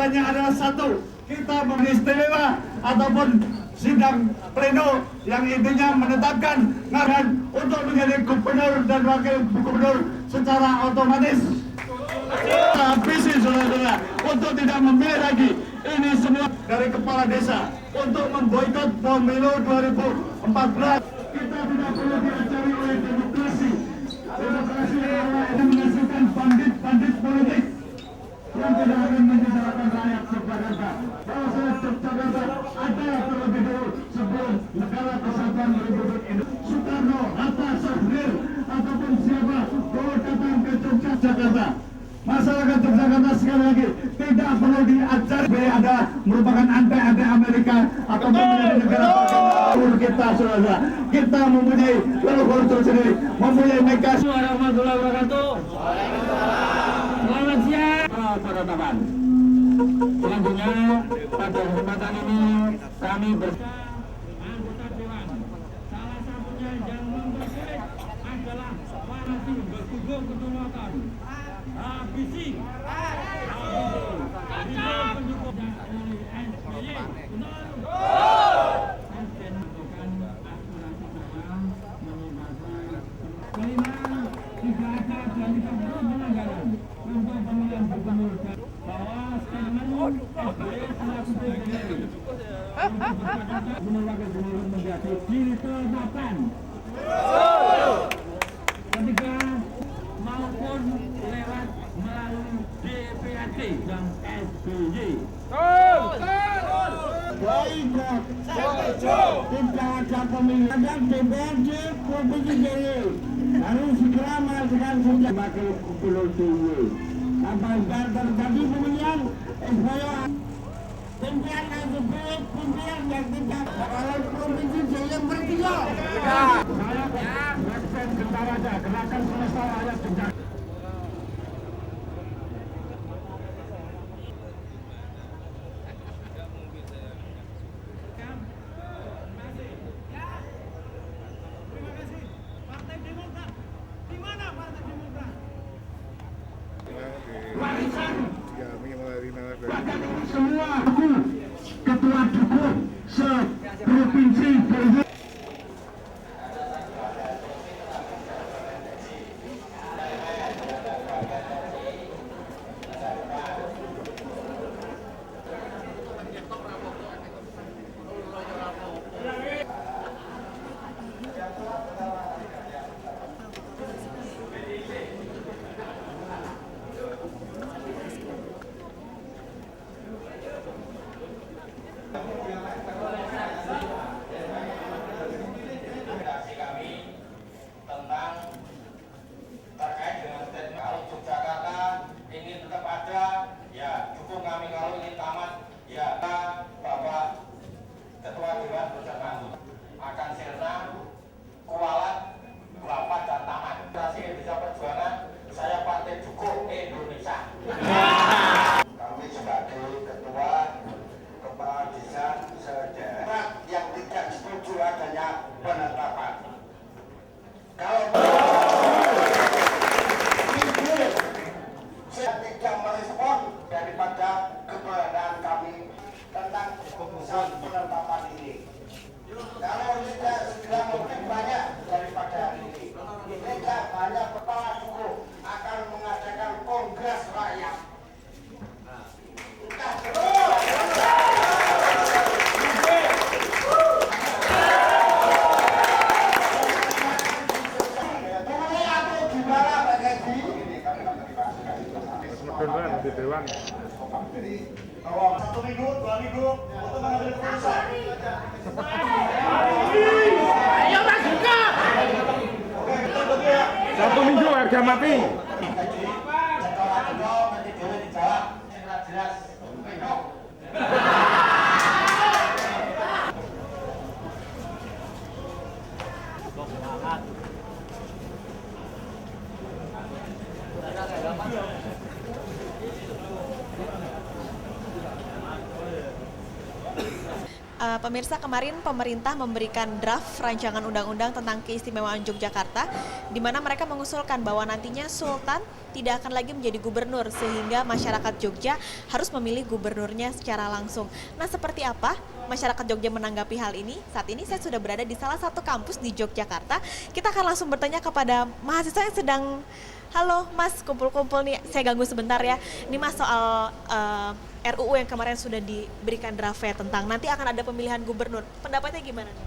tujuannya adalah satu, kita mengistimewa ataupun sidang pleno yang intinya menetapkan Ngaran untuk menjadi gubernur dan wakil gubernur secara otomatis. Visi saudara-saudara untuk tidak memilih lagi ini semua dari kepala desa untuk memboikot pemilu 2014. Kita tidak perlu diajari oleh demokrasi. Demokrasi ini menghasilkan bandit-bandit politik yang tidak akan menyesalkan rakyat Jakarta. Kalau saya Jakarta ada terlebih dahulu sebelum negara kesatuan Republik Indonesia. Soekarno, Hatta, Soeharto ataupun siapa boleh datang ke Yogyakarta. Masyarakat Yogyakarta sekali lagi tidak perlu diajari ada merupakan anti Amerika atau menjadi negara bagian kita saudara. Kita mempunyai leluhur tersendiri, mempunyai mekanisme. Warahmatullahi wabarakatuh. Selamat siang para teman. Selanjutnya pada kesempatan ini kami anggota dewan. Salah satunya yang mempersulit adalah Warasi Berkugung Ketumatan. Visi pendukung dari SBY kelima, tidak ada dan tidak perlu pelanggaran untuk pemilihan gubernur bahwa statement SBY selaku PBNI gubernur wakil gubernur menjadi ditetapkan ketika maupun lewat melalui DPRD dan SBY. Boikot, tidak ada pemilihan DPRD provinsi DIY harus segera melakukan sudah wakil gubernur DIY. Apabila terjadi pemilihan SBY pimpinan SBY pimpinan yang tidak kalau provinsi DIY bertiga. Saya represent Gentaraja, Gerakan Semesta Rakyat Gentaraja. Warisan semua ketua dukung se-provinsi DIY. Jadi, kalau 1 minggu, 2 minggu untuk mengambil keputusan. Ayo Mas Buka. Oke, kita berdua. 1 minggu harga mati. Nanti boleh dijawab jelas. Pemirsa, kemarin pemerintah memberikan draft rancangan undang-undang tentang keistimewaan Yogyakarta, di mana mereka mengusulkan bahwa nantinya Sultan tidak akan lagi menjadi gubernur, sehingga masyarakat Jogja harus memilih gubernurnya secara langsung. Nah, seperti apa masyarakat Jogja menanggapi hal ini? Saat ini saya sudah berada di salah satu kampus di Yogyakarta. Kita akan langsung bertanya kepada mahasiswa yang sedang... Halo Mas, kumpul-kumpul nih, saya ganggu sebentar ya. Ini Mas soal RUU yang kemarin sudah diberikan draftnya tentang nanti akan ada pemilihan gubernur. Pendapatnya gimana nih?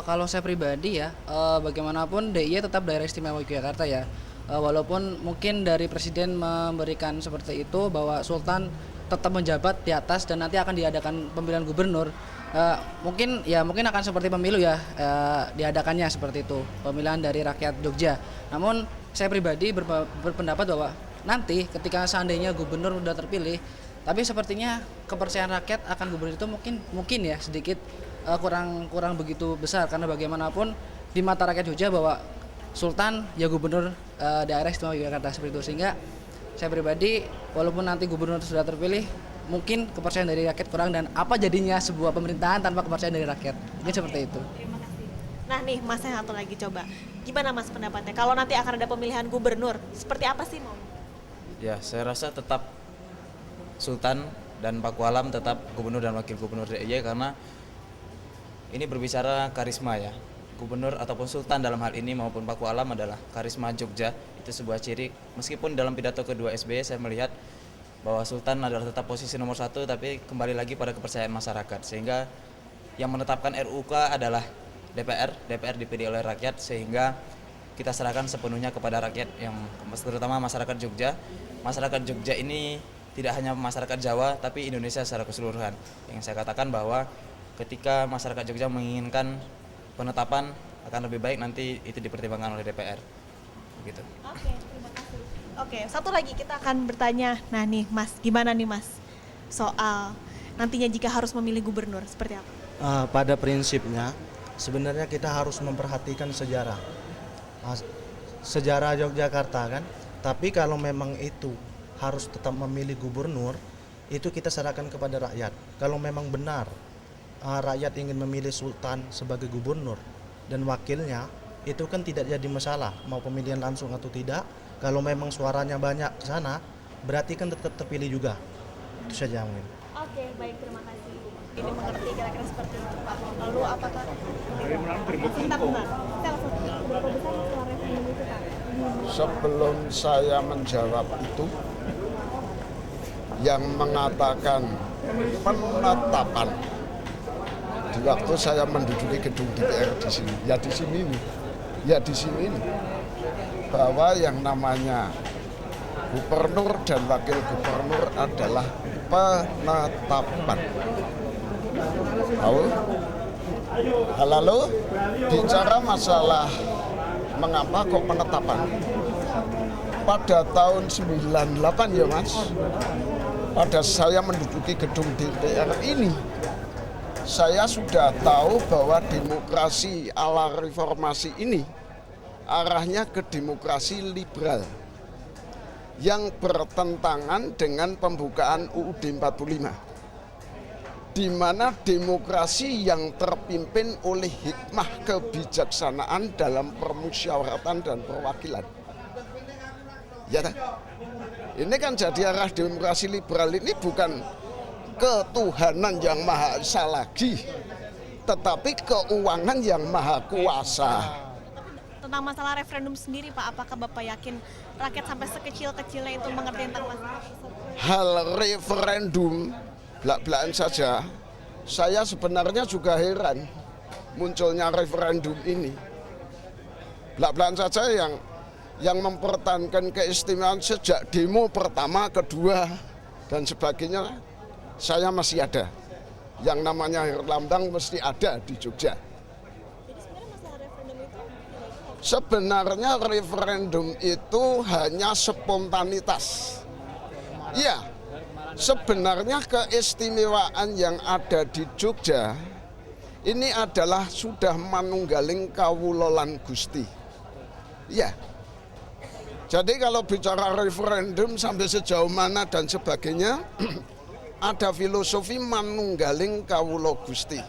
Kalau saya pribadi ya, bagaimanapun DIY tetap daerah istimewa Yogyakarta ya. Walaupun mungkin dari Presiden memberikan seperti itu bahwa Sultan tetap menjabat di atas dan nanti akan diadakan pemilihan gubernur. Mungkin akan seperti pemilu ya, diadakannya seperti itu, pemilihan dari rakyat Jogja. Namun saya pribadi berpendapat bahwa nanti ketika seandainya gubernur sudah terpilih, tapi sepertinya kepercayaan rakyat akan gubernur itu mungkin ya sedikit kurang begitu besar, karena bagaimanapun di mata rakyat Jogja bahwa Sultan ya gubernur daerah istimewa Yogyakarta seperti itu. Sehingga saya pribadi walaupun nanti gubernur sudah terpilih, mungkin kepercayaan dari rakyat kurang, dan apa jadinya sebuah pemerintahan tanpa kepercayaan dari rakyat, mungkin seperti itu. Terima kasih. Nah nih Mas, yang satu lagi coba, gimana Mas pendapatnya? Kalau nanti akan ada pemilihan gubernur, seperti apa sih mau? Ya, saya rasa tetap Sultan dan Pakualam tetap gubernur dan wakil gubernur DIY, karena ini berbicara karisma ya. Gubernur ataupun Sultan dalam hal ini maupun Pakualam adalah karisma Jogja. Itu sebuah ciri, meskipun dalam pidato kedua SBY saya melihat bahwa Sultan adalah tetap posisi nomor 1, tapi kembali lagi pada kepercayaan masyarakat. Sehingga yang menetapkan RUK adalah DPR dipilih oleh rakyat, sehingga kita serahkan sepenuhnya kepada rakyat, yang terutama masyarakat Jogja. Masyarakat Jogja ini tidak hanya masyarakat Jawa, tapi Indonesia secara keseluruhan. Yang saya katakan bahwa ketika masyarakat Jogja menginginkan penetapan, akan lebih baik nanti itu dipertimbangkan oleh DPR. Begitu. Oke, terima kasih. Oke, satu lagi kita akan bertanya. Nah nih Mas, gimana nih Mas soal nantinya jika harus memilih gubernur, seperti apa? Pada prinsipnya sebenarnya kita harus memperhatikan sejarah Yogyakarta kan. Tapi kalau memang itu harus tetap memilih gubernur, itu kita serahkan kepada rakyat. Kalau memang benar rakyat ingin memilih Sultan sebagai gubernur dan wakilnya, itu kan tidak jadi masalah mau pemilihan langsung atau tidak. Kalau memang suaranya banyak ke sana, berarti kan tetap terpilih juga. Itu saja mungkin. Oke, baik, terima kasih. Ini mengerti kira-kira seperti itu Pak. Lalu apakah sebentar, saya langsung, berapa besar suara referendum itu Pak? Sebelum saya menjawab itu, yang mengatakan penetapan di waktu saya menduduki gedung DPR di sini, di sini ini, bahwa yang namanya gubernur dan wakil gubernur adalah penetapan. Lalu bicara masalah mengapa kok penetapan? Pada tahun 98 ya Mas, pada saya menduduki gedung DPR ini, saya sudah tahu bahwa demokrasi ala reformasi ini arahnya ke demokrasi liberal yang bertentangan dengan pembukaan UUD 45. Di mana demokrasi yang terpimpin oleh hikmah kebijaksanaan dalam permusyawaratan dan perwakilan. Ya, ini kan jadi arah demokrasi liberal ini bukan ketuhanan yang maha esa lagi, tetapi keuangan yang maha kuasa. Tentang masalah referendum sendiri Pak, apakah Bapak yakin rakyat sampai sekecil-kecilnya itu mengerti tentang masalah tersebut? Hal referendum belak-belakan saja, saya sebenarnya juga heran munculnya referendum ini. Belak-belakan saja yang mempertahankan keistimewaan sejak demo pertama, kedua, dan sebagainya, saya masih ada. Yang namanya Herlambang mesti ada di Jogja. Jadi sebenarnya masalah referendum itu? Sebenarnya referendum itu hanya spontanitas. Iya, sebenarnya keistimewaan yang ada di Jogja ini adalah sudah manunggaling kawulolan Gusti. Iya. Jadi kalau bicara referendum sampai sejauh mana dan sebagainya, ada filosofi manunggaling kawula Gusti.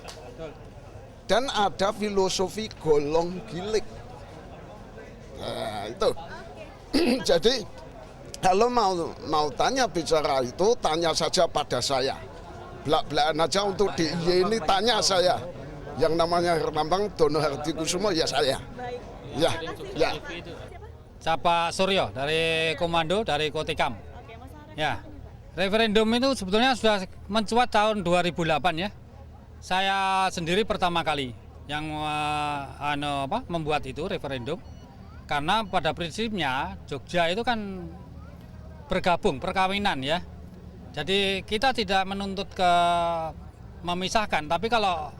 Dan ada filosofi golong gilik. Nah, itu. Jadi kalau mau tanya bicara itu, tanya saja pada saya. Belak-belakan aja untuk ini tanya saya. Yang namanya Hermambang Dono Hardikusumo ya saya. Ya, ya. Pak Suryo dari Komando dari Kotikam. Ya, referendum itu sebetulnya sudah mencuat tahun 2008 ya. Saya sendiri pertama kali yang membuat itu referendum, karena pada prinsipnya Jogja itu kan bergabung perkawinan ya. Jadi kita tidak menuntut ke memisahkan, tapi kalau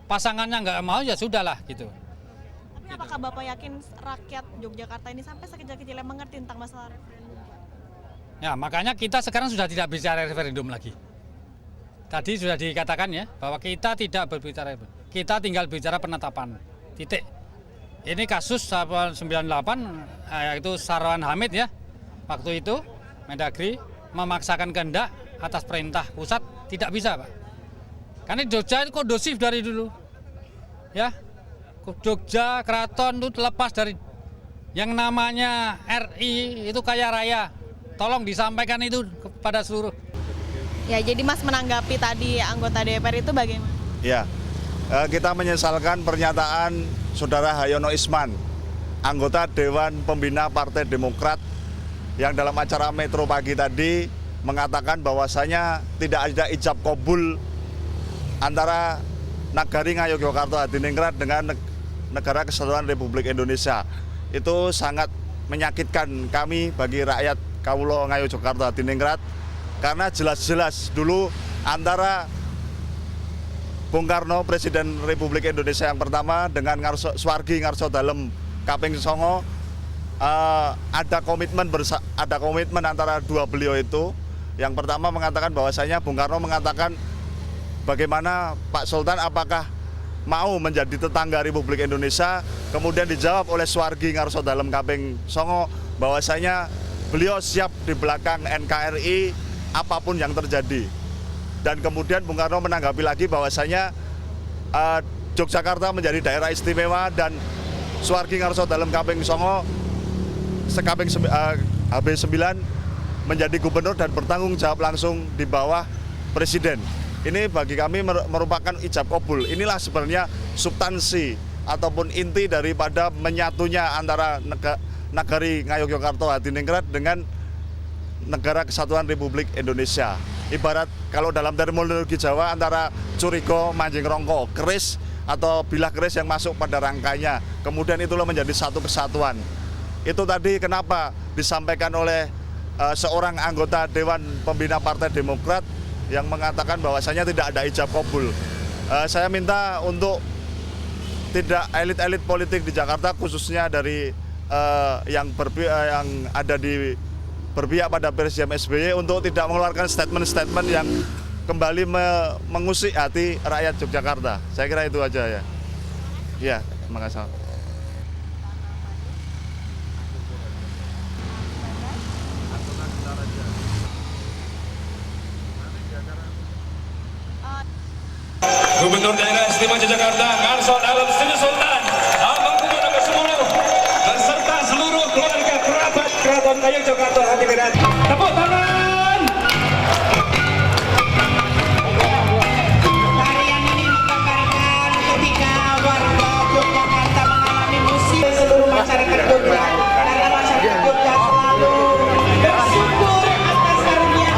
pasangannya nggak mau ya sudahlah gitu. Tapi apakah Bapak yakin rakyat Yogyakarta ini sampai sekecil-kecilnya mengerti tentang masalah referendum? Ya, makanya kita sekarang sudah tidak bicara referendum lagi. Tadi sudah dikatakan ya, bahwa kita tidak berbicara, kita tinggal bicara penetapan, titik. Ini kasus 98, yaitu Sarwan Hamid ya, waktu itu Mendagri memaksakan kehendak atas perintah pusat, tidak bisa Pak. Karena Jogja itu kondusif dari dulu, ya. Jogja, keraton itu lepas dari yang namanya RI, itu kaya raya. Tolong disampaikan itu kepada seluruh. Ya, jadi Mas menanggapi tadi anggota DPR itu bagaimana? Ya, kita menyesalkan pernyataan Saudara Hayono Isman, anggota Dewan Pembina Partai Demokrat, yang dalam acara Metro pagi tadi mengatakan bahwasanya tidak ada ijab kabul antara Nagari Ngayogyakarta Hadiningrat dengan Negara Kesatuan Republik Indonesia. Itu sangat menyakitkan kami bagi rakyat Kawula Ngayogyakarta Hadiningrat, karena jelas-jelas dulu antara Bung Karno, Presiden Republik Indonesia yang pertama, dengan Swargi Ngarso Dalem Kaping Songo, ada komitmen antara dua beliau itu. Yang pertama mengatakan bahwasanya Bung Karno mengatakan bagaimana Pak Sultan apakah mau menjadi tetangga Republik Indonesia. Kemudian dijawab oleh Swargi Ngarso Dalem Kaping Songo bahwasanya beliau siap di belakang NKRI apapun yang terjadi. Dan kemudian Bung Karno menanggapi lagi bahwasanya Yogyakarta menjadi daerah istimewa dan Swargi Ngarso Dalem Kaping Songo HB9 menjadi gubernur dan bertanggung jawab langsung di bawah presiden. Ini bagi kami merupakan ijab kabul. Inilah sebenarnya substansi ataupun inti daripada menyatunya antara Nagari Ngayogyakarta Hadiningrat dengan Negara Kesatuan Republik Indonesia. Ibarat kalau dalam terminologi Jawa antara curigo, manjing rongko, keris atau bilah keris yang masuk pada rangkanya. Kemudian itulah menjadi satu kesatuan. Itu tadi kenapa disampaikan oleh seorang anggota Dewan Pembina Partai Demokrat yang mengatakan bahwasanya tidak ada ijab kabul. Saya minta untuk tidak elit-elit politik di Jakarta, khususnya dari yang ada di berpihak pada Presiden SBY, untuk tidak mengeluarkan statement-statement yang kembali mengusik hati rakyat Yogyakarta. Saya kira itu aja ya. Ya, terima kasih. Gubernur Daerah Istimewa Yogyakarta Ngarso Dalem Sri Sultan Hamengkubuwono ke-10 beserta seluruh keluarga kerabat Keraton Ngayogyakarta Hadiningrat. Tepuk tangan. Tarian ini menggambarkan ketika warga Yogyakarta mengalami musibah, seluruh masyarakat Jogja, karena masyarakat Jogja selalu bersyukur atas karunia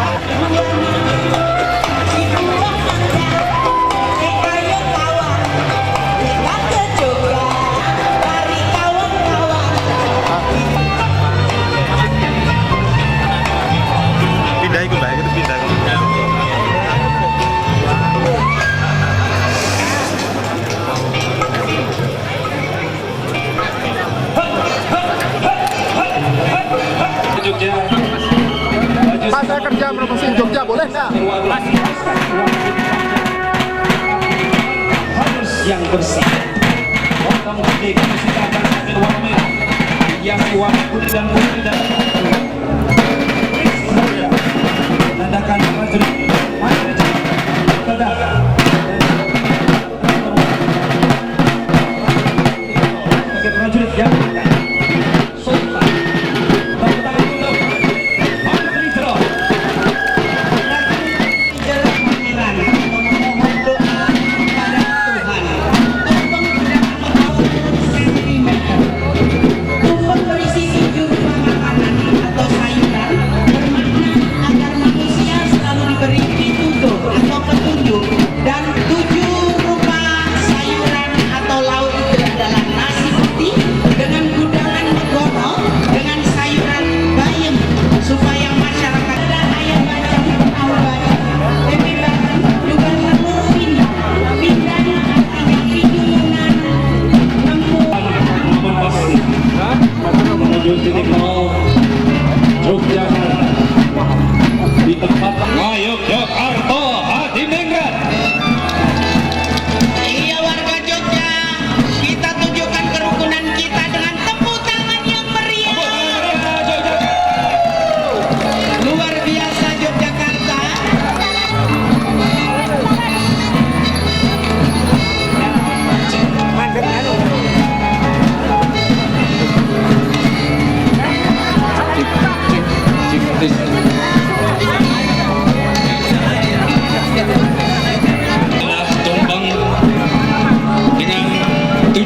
Pak, saya kerja promosiin Jogja, boleh nggak? Yang bersih, potong gede, kita akan warna merah, yang warna putih dan putih dan tandakan prajurit.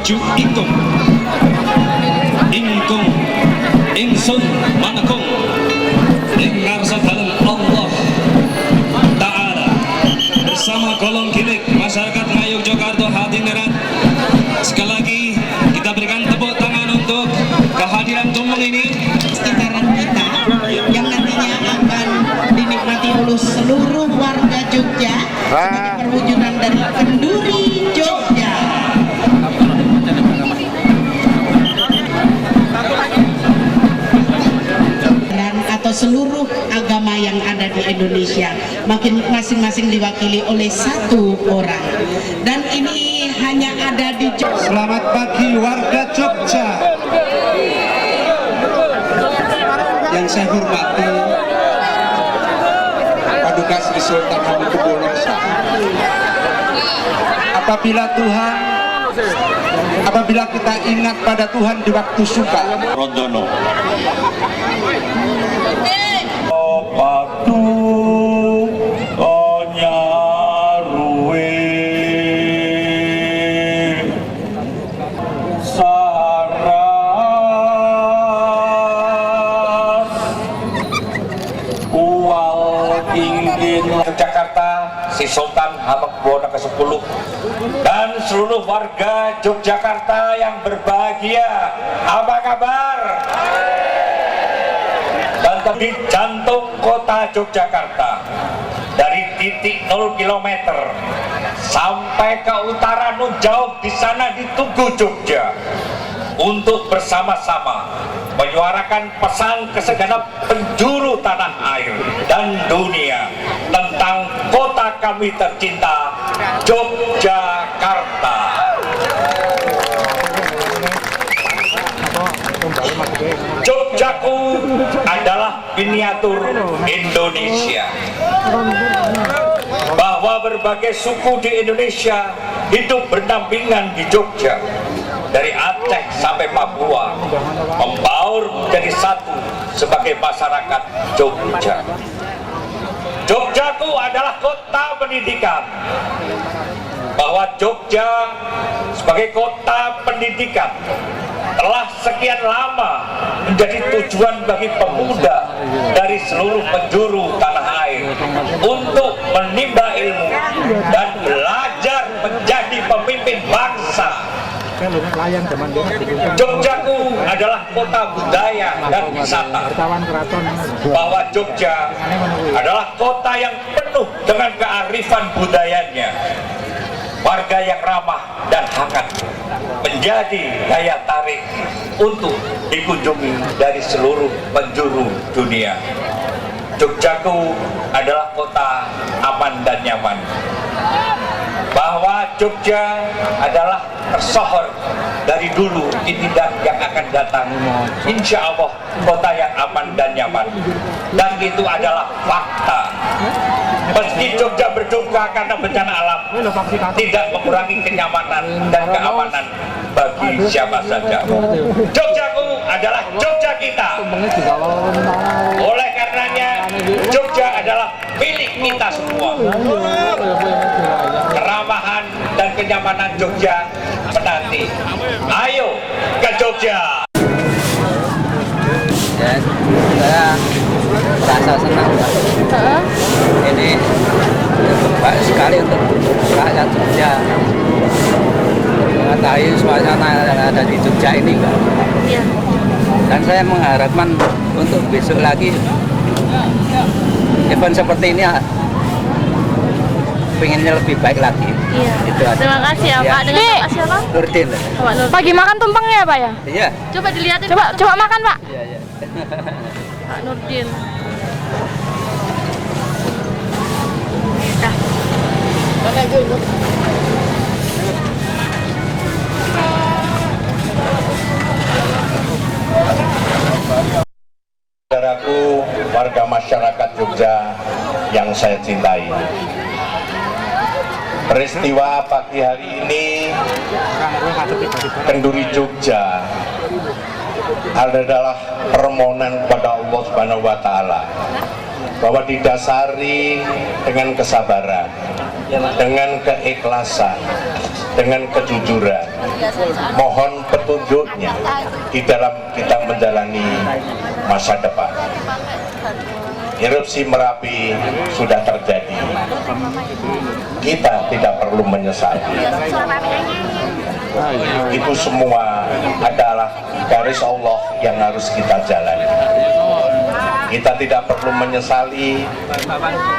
nuju ingkung ingsun manekung ing ngarsa dalem Allah Ta'ala bersama golong gilik masyarakat Ngayogyakarta Hadiningrat. Sekali lagi kita berikan tepuk tangan untuk kehadiran tumpeng ini. Sekitaran kita yang nantinya akan dinikmati oleh seluruh warga Jogja sebagai perwujudan dari kenduri Jogja. Atau seluruh agama yang ada di Indonesia, masing-masing diwakili oleh satu orang, dan ini hanya ada di Jogja. Selamat pagi warga Jogja. Yang saya hormati Paduka Sri Sultan Hamengkubuwono I. Apabila kita ingat pada Tuhan di waktu suka, Rodono Jakarta, si Sultan Hamengkubuwono ke-10 dan seluruh warga Yogyakarta yang berbahagia. Apa kabar? Dan di jantung kota Yogyakarta, dari titik 0 km sampai ke utara nun jauh di sana di Tugu Jogja, untuk bersama-sama menyuarakan pesan ke segenap penjuru tanah air dan dunia tentang kota kami tercinta, Yogyakarta. Jogjaku adalah miniatur Indonesia, bahwa berbagai suku di Indonesia hidup berdampingan di Jogja. Dari Aceh sampai Papua membaur menjadi satu sebagai masyarakat Jogja. Jogjaku adalah kota pendidikan, bahwa Jogja sebagai kota pendidikan telah sekian lama menjadi tujuan bagi pemuda dari seluruh penjuru tanah air untuk menimba ilmu dan belajar menjadi pemimpin bangsa. Jogjaku adalah kota budaya dan wisata, bahwa Jogja adalah kota yang penuh dengan kearifan budayanya. Warga yang ramah dan hangat menjadi daya tarik untuk dikunjungi dari seluruh penjuru dunia. Jogjaku adalah kota aman dan nyaman, bahwa Jogja adalah tersohor dari dulu ini dan yang akan datang, insya Allah kota yang aman dan nyaman, dan itu adalah fakta. Meski Jogja berduka karena bencana alam, tidak mengurangi kenyamanan dan keamanan bagi siapa saja. Jogjaku adalah Jogja kita. Oleh karenanya Jogja adalah milik kita semua. Keramahan dan kenyamanan Jogja menanti. Ayo ke Jogja. Ya, saya merasa senang, Pak. Ini baik sekali untuk rakyat Jogja mengetahui suasana yang ada di Jogja ini, Pak. Ya. Dan saya mengharapkan untuk besok lagi event seperti ini pengennya lebih baik lagi. Iya. Itu aja. Terima kasih ya, Pak. Dengan Bapak siapa? Nurdin. Pak Nurdin. Pagi makan tumpengnya ya, Pak ya? Iya. Coba dilihatin. Coba makan, Pak. Iya, iya. Pak Nurdin. Dah. Saudaraku, warga masyarakat Jogja yang saya cintai, peristiwa pagi hari ini Kenduri Jogja adalah permohonan kepada Allah Subhanahu wa Ta'ala, bahwa didasari dengan kesabaran, dengan keikhlasan, dengan kejujuran. Mohon petunjuknya di dalam kita menjalani masa depan. Erupsi Merapi sudah terjadi. Kita tidak perlu menyesali. Itu semua adalah garis Allah yang harus kita jalani. Kita tidak perlu menyesali,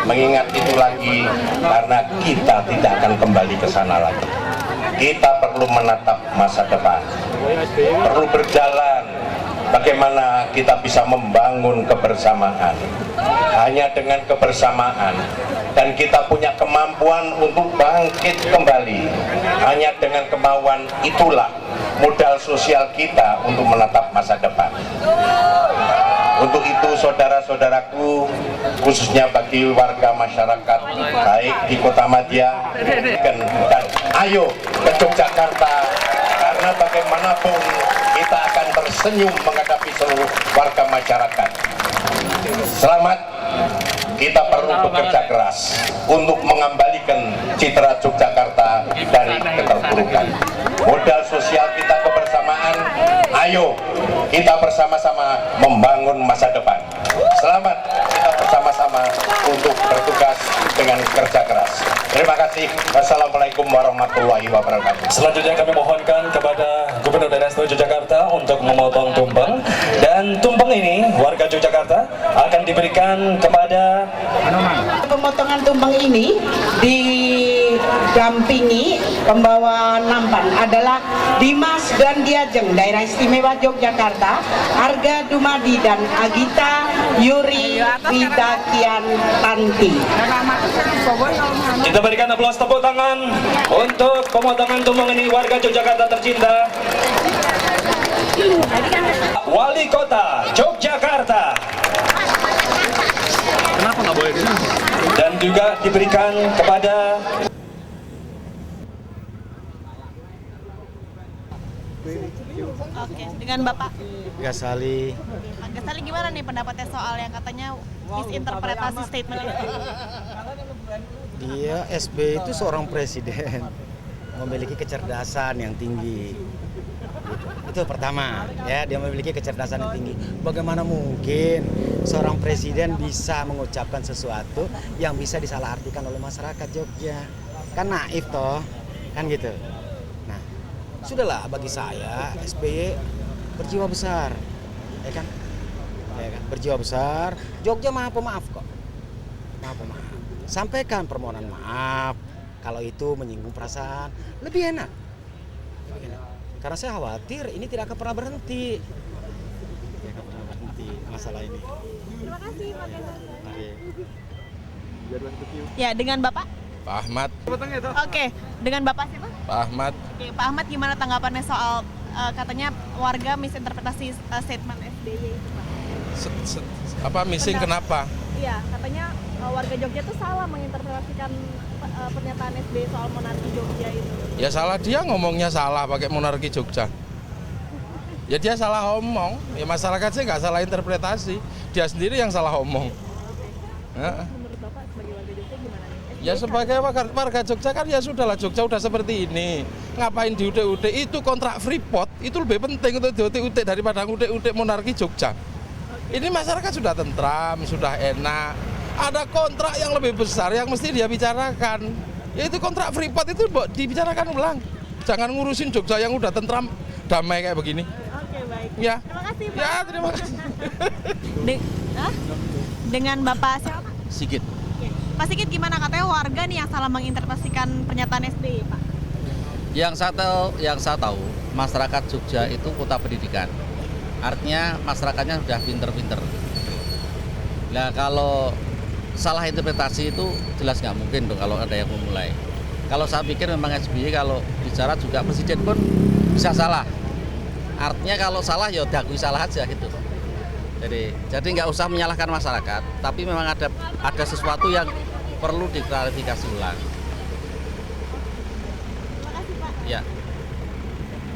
mengingat itu lagi, karena kita tidak akan kembali ke sana lagi. Kita perlu menatap masa depan, perlu berjalan bagaimana kita bisa membangun kebersamaan. Hanya dengan kebersamaan dan kita punya kemampuan untuk bangkit kembali, hanya dengan kemauan itulah modal sosial kita untuk menatap masa depan. Untuk itu saudara-saudaraku, khususnya bagi warga masyarakat baik di Kota Madya dan ayo ke Yogyakarta, karena bagaimanapun kita akan tersenyum menghadapi seluruh warga masyarakat. Selamat, kita perlu bekerja keras untuk mengembalikan citra Yogyakarta dari keterpurukan. Modal sosial kita kebersamaan, ayo kita bersama-sama membangun masa depan. Selamat, kita bersama-sama untuk bertugas dengan kerja keras. Terima kasih. Wassalamualaikum warahmatullahi wabarakatuh. Selanjutnya kami mohonkan kepada Gubernur Daerah Istimewa Yogyakarta untuk memotong tumpeng, dan tumpeng ini warga Yogyakarta akan diberikan kepada pemotongan tumpeng ini didampingi pembawa nampan adalah Dimas Gandiajeng Daerah Istimewa Yogyakarta, Arga Dumadi dan Agita Yuri Widakian Tanti. Kita berikan aplaus tepuk tangan untuk pemotongan tumpeng ini warga Yogyakarta tercinta. Wali Kota Yogyakarta. Kenapa nggak boleh? Dan juga diberikan kepada Oke, dengan Bapak Ghazali. Pak Ghazali, gimana nih pendapatnya soal yang katanya misinterpretasi statement itu? Dia SBY itu seorang presiden, memiliki kecerdasan yang tinggi. Itu pertama, ya, dia memiliki kecerdasan yang tinggi. Bagaimana mungkin seorang presiden bisa mengucapkan sesuatu yang bisa disalahartikan oleh masyarakat Jogja? Kan naif toh, kan gitu. Nah, sudahlah, bagi saya SBY berjiwa besar, ya kan? Ya kan? Berjiwa besar. Jogja maha pemaaf kok, maha pemaaf. Sampaikan permohonan maaf kalau itu menyinggung perasaan, lebih enak. Karena saya khawatir ini tidak akan pernah berhenti. Tidak akan pernah berhenti masalah ini. Terima kasih Pak Ghazali. Mari. Ya, dengan Bapak? Pak Ahmad. Oke, dengan Bapak siapa? Pak Ahmad. Oke, Pak Ahmad, gimana tanggapannya soal katanya warga misinterpretasi statement SBY itu, Pak? Missing kenapa? Iya, katanya warga Jogja tuh salah menginterpretasikan pernyataan SBY soal monarki Jogja itu. Ya salah dia, ngomongnya salah pakai monarki Jogja. Ya dia salah omong. Ya masyarakat sih nggak salah interpretasi. Dia sendiri yang salah omong. Ya. Menurut Bapak sebagai warga Jogja gimana nih? Ya sebagai warga Jogja kan ya sudahlah, Jogja udah seperti ini. Ngapain diutek-utek? Itu kontrak Freeport itu lebih penting untuk diutek-utek daripada ngutek-utek monarki Jogja. Ini masyarakat sudah tentram, sudah enak. Ada kontrak yang lebih besar yang mesti dia bicarakan. Yaitu kontrak Freeport itu dibicarakan ulang. Jangan ngurusin Jogja yang udah tentram, damai kayak begini. Oke, baik. Ya. Terima kasih, Pak. Ya, terima kasih. Dengan Bapak siapa? Sigit. Oke. Pak Sigit, gimana katanya warga nih yang salah menginterpretasikan pernyataan SBY, Pak? Yang saya tahu, masyarakat Jogja itu kota pendidikan. Artinya masyarakatnya sudah pinter-pinter. Nah, kalau salah interpretasi itu jelas nggak mungkin dong kalau ada yang memulai. Kalau saya pikir memang SBY kalau bicara juga presiden pun bisa salah. Artinya kalau salah ya diakui salah aja gitu. Jadi nggak usah menyalahkan masyarakat, tapi memang ada sesuatu yang perlu diklarifikasi ulang. Terima kasih, Pak. Ya.